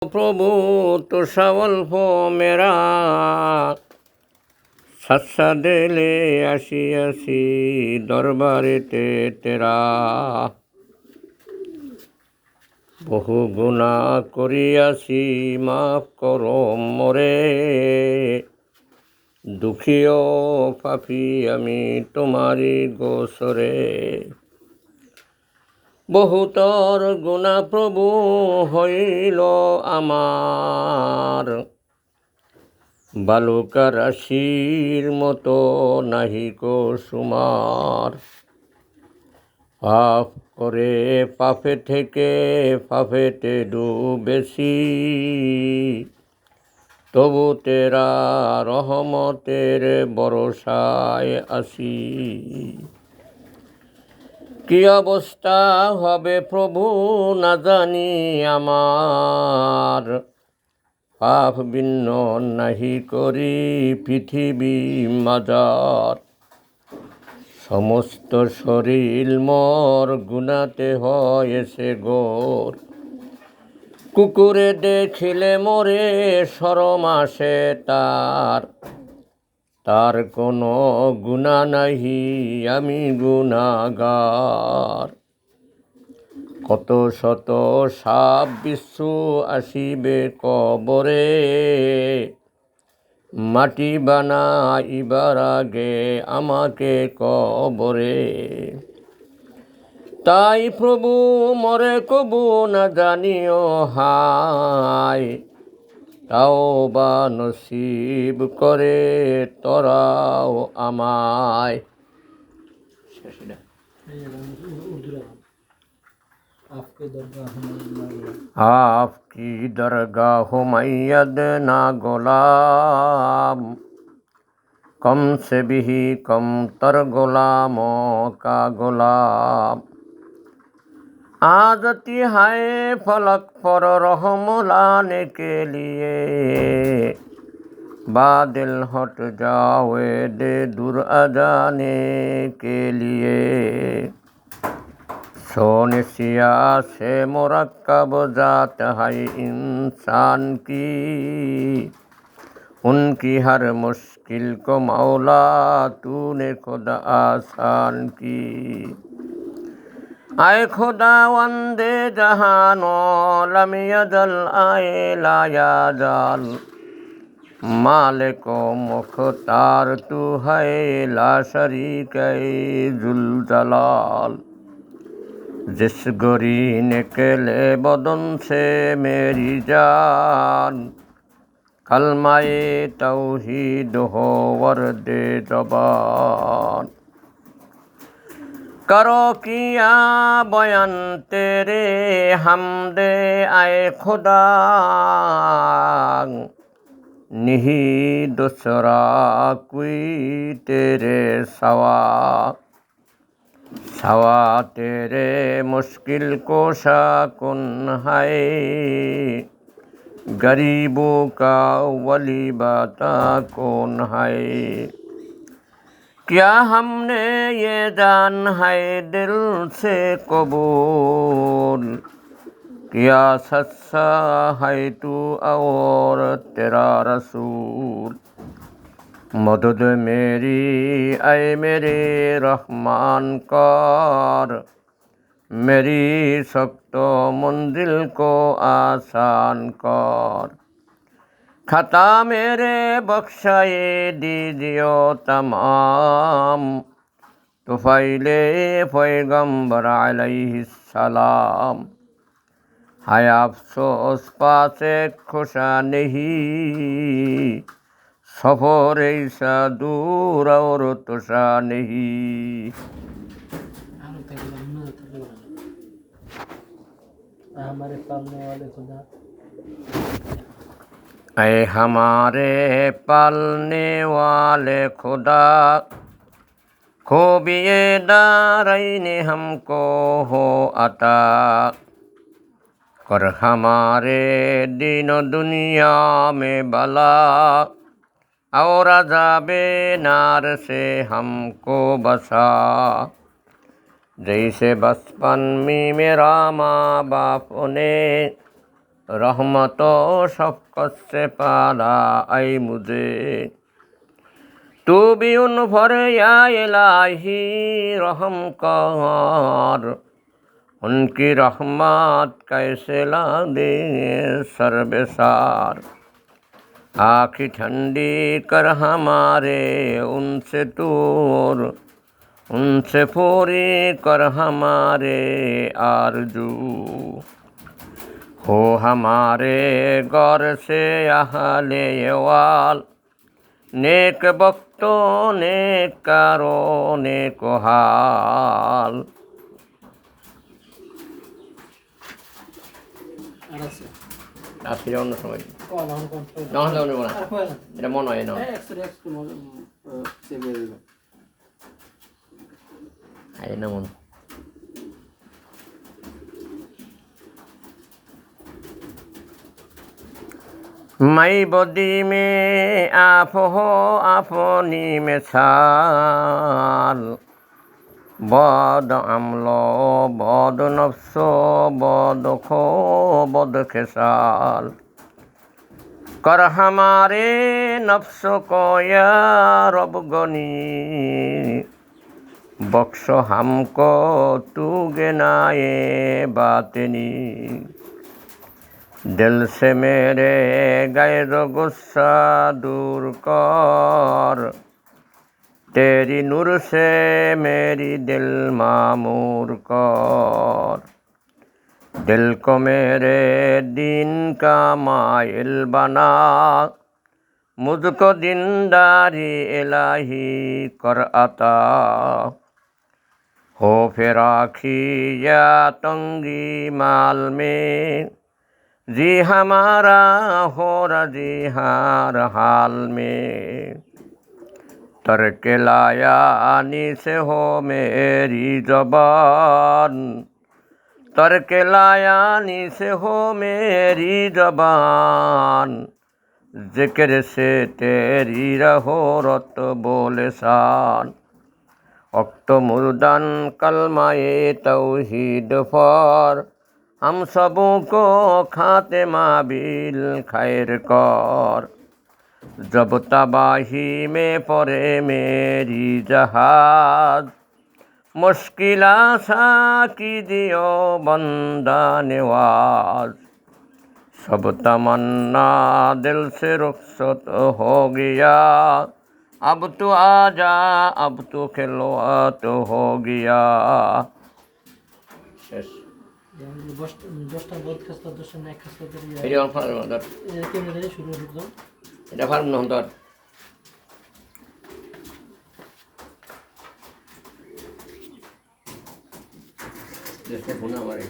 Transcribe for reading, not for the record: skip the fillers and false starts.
প্রভু তোষা অল্প মেরা সাচ্চা দেলে আসিয়াছি দরবারেতে তেরা। বহু গুণা করিয়াছি মাফ করো মরে, দুঃখীও পাপী আমি তোমারি গোসরে। বহুতর গুণা প্রভু হইল আমার, বালুকা রাশির মতো নাহিকো সুমার। পাপ করে পাপে থেকে পাপেতে ডুবেছি, তবু তেরা রহমতের ভরসায় আছি। কি অবস্থা হবে প্রভু না জানি আমার, পাপ ভিন্ন নাহি করি পৃথিবী মাজার। সমস্ত শরীর মোর গুনাতে হয়েছে গোর, কুকুরে দেখিলে মোরে শরম আসে তার। তার কোনো গুণা নাহি আমি গুনাগার। কত শত সাপ বিচ্ছু আসিবে কবরে, মাটি বানাইবার আগে আমাকে কবরে। তাই প্রভু মরে কবু না জানিও হায়, তাও বা নসিব করে তোরাও আমায়। आपकी दरगाह मैयद ना गुलाम, कम से भी कम तर गुलामों का गुलाम। आजती है फलक पर रहम लाने के लिए, बादल हट जावे दे दूर आ जाने के लिए। सोनिसिया से मुरक्कब जात है इंसान की, उनकी हर मुश्किल को मौला तूने खुद आसान की। आए खुदा वंदे जहानो लम यजल आए ला याजल, मालिको मुख्तार तू है ला शरीक जुल जलाल। जिस गोरी निकले बदन से मेरी जान, कलमाए तौहीद हो वर्दे ज़बान। करो किया बयान तेरे हमदे आए खुदा, नहीं दूसरा कोई तेरे सवा। सवा तेरे मुश्किल कोशा कुन है, गरीबों का वली बाता कौन है। क्या हमने ये जान है दिल से कबूल, क्या सच्चा है तू और तेरा रसूल। मदद मेरी ऐ मेरे रहमान कर, मेरी सख्त मंजिल को आसान कर। खता मेरे बख्शाए दीजियो तमाम, तुफैले पैगंबर अलैहिस्सलाम। हाय अफसोस पासे खुशा नहीं, सफर ऐसा दूर और तुषा नहीं। हमारे पालने वाले खुदा, ऐ हमारे पालने वाले खुदा, खूबिए दारैन हमको हो अता कर। हमारे दीन दुनिया में भला और अज़ाबे नार से हमको बसा। जैसे बचपन में मेरा माँ बाप ने रहमत शफ़क़त से पाला ऐ मुझे, तू भी उन पर या इलाही रहम कर, उनकी रहमत कैसे ला दे सर बेसार। आँखें ठंडी कर हमारे उनसे दूर, उनसे पूरी कर हमारे आरज़ू। हो हमारे गौर से अहले वाल, नेक बख्तों नेक कारों नेक हाल। আজকে অন্য সময় নহলে অন্য না, এটা মনে হয় না আই না মন। मैं बदी में आप हो अपनी में छाल, बद अमलो बद नफ्सो बद खो बद खेसाल। कर हमारे नफ्स को या रब गनी, बख्शो हमको तू गिनाए बातनी। दिल से मेरे गैर गुस्सा दूर कर, तेरी नूर से मेरी दिल मामूर कर। दिल को मेरे दीन का माइल बना, मुझको दीनदारी इलाही कर अता। हो फिर आखी या तंगी माल में, जी हमारा हो रजी हर हाल में। तर्क लायानी से हो मेरी ज़बान, तर्क लायानी से हो मेरी ज़बान। ज़िक्र से तेरी रहो रत बोलसान, वक्त मुर्दन कलमाए तौहीद पर, हम सबों को खातिमा बिल खैर कर। जब तबाही में पड़े मेरी जहाज, मुश्किल आसा कीजियो बंदा नवाज। सब तमन्ना दिल से रुखसत हो गया, अब तो आजा अब तो खिलवत हो गया। এটা পারব না তোর দেখতে ফোন আমারে